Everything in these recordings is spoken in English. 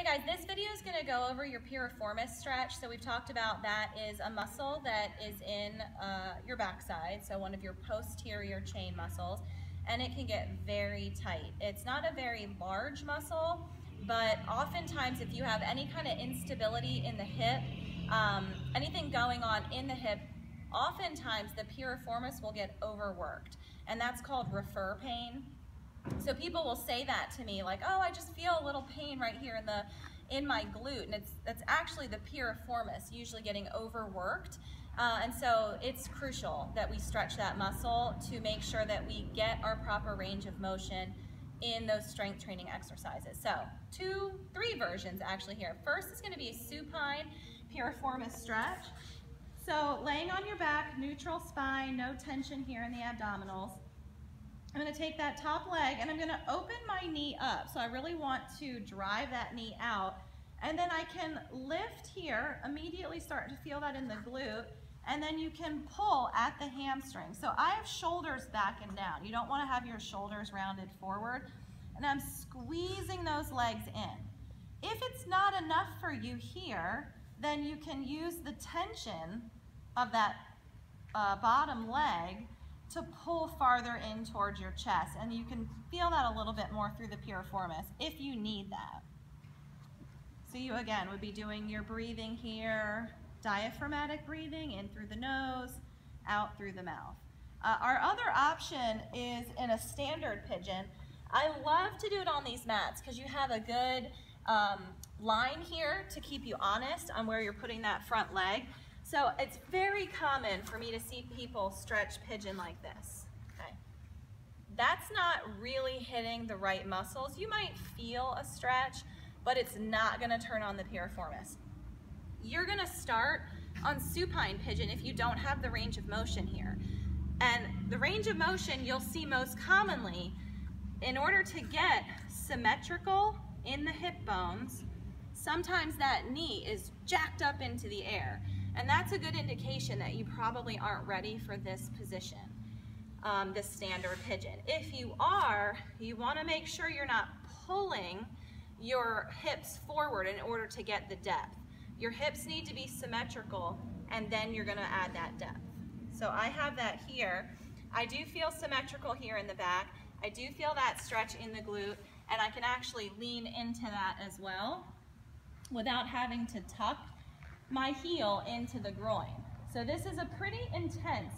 Hey guys, this video is going to go over your piriformis stretch. So we've talked about that is a muscle that is in your backside, so one of your posterior chain muscles, and it can get very tight. It's not a very large muscle, but oftentimes if you have any kind of instability in the hip, anything going on in the hip, oftentimes the piriformis will get overworked, and that's called refer pain. So people will say that to me, like, oh, I just feel a little pain right here in my glute, and that's actually the piriformis usually getting overworked. And so it's crucial that we stretch that muscle to make sure that we get our proper range of motion in those strength training exercises. So three versions actually here. First is going to be a supine piriformis stretch. So laying on your back, neutral spine, no tension here in the abdominals. I'm going to take that top leg and I'm going to open my knee up. So I really want to drive that knee out. And then I can lift here, immediately start to feel that in the glute. And then you can pull at the hamstring. So I have shoulders back and down. You don't want to have your shoulders rounded forward. And I'm squeezing those legs in. If it's not enough for you here, then you can use the tension of that bottom leg to pull farther in towards your chest, and you can feel that a little bit more through the piriformis if you need that. So you again would be doing your breathing here, diaphragmatic breathing in through the nose, out through the mouth. Our other option is in a standard pigeon. I love to do it on these mats because you have a good line here to keep you honest on where you're putting that front leg. So it's very common for me to see people stretch pigeon like this. Okay. That's not really hitting the right muscles. You might feel a stretch, but it's not going to turn on the piriformis. You're going to start on supine pigeon if you don't have the range of motion here. And the range of motion you'll see most commonly, in order to get symmetrical in the hip bones, sometimes that knee is jacked up into the air. And that's a good indication that you probably aren't ready for this position, this standard pigeon. If you are, you want to make sure you're not pulling your hips forward in order to get the depth. Your hips need to be symmetrical, and then you're going to add that depth. So I have that here. I do feel symmetrical here in the back. I do feel that stretch in the glute, and I can actually lean into that as well without having to tuck my heel into the groin. So this is a pretty intense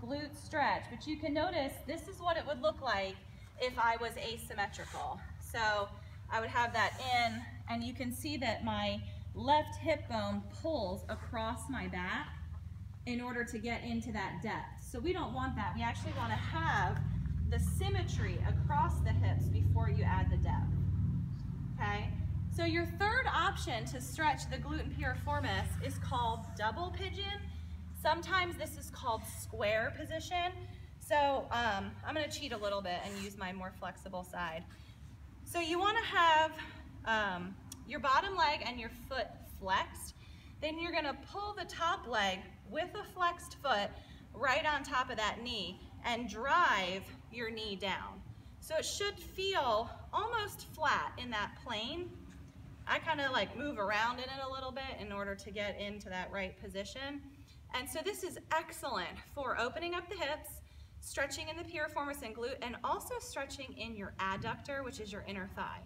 glute stretch, but you can notice this is what it would look like if I was asymmetrical. So I would have that in, and you can see that my left hip bone pulls across my back in order to get into that depth. So we don't want that. We actually want to have the symmetry across the hips before you add the depth. Okay? So your third option to stretch the glute and piriformis is called double pigeon. Sometimes this is called square position. So I'm going to cheat a little bit and use my more flexible side. So you want to have your bottom leg and your foot flexed. Then you're going to pull the top leg with a flexed foot right on top of that knee and drive your knee down. So it should feel almost flat in that plane. I kind of like move around in it a little bit in order to get into that right position. And so this is excellent for opening up the hips, stretching in the piriformis and glute, and also stretching in your adductor, which is your inner thigh.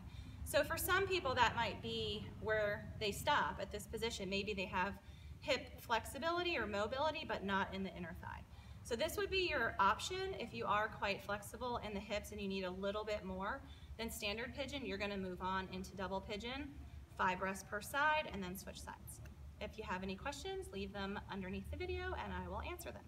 So for some people that might be where they stop at this position. Maybe they have hip flexibility or mobility, but not in the inner thigh. So this would be your option if you are quite flexible in the hips and you need a little bit more than standard pigeon. You're going to move on into double pigeon, 5 breaths per side, and then switch sides. If you have any questions, leave them underneath the video and I will answer them.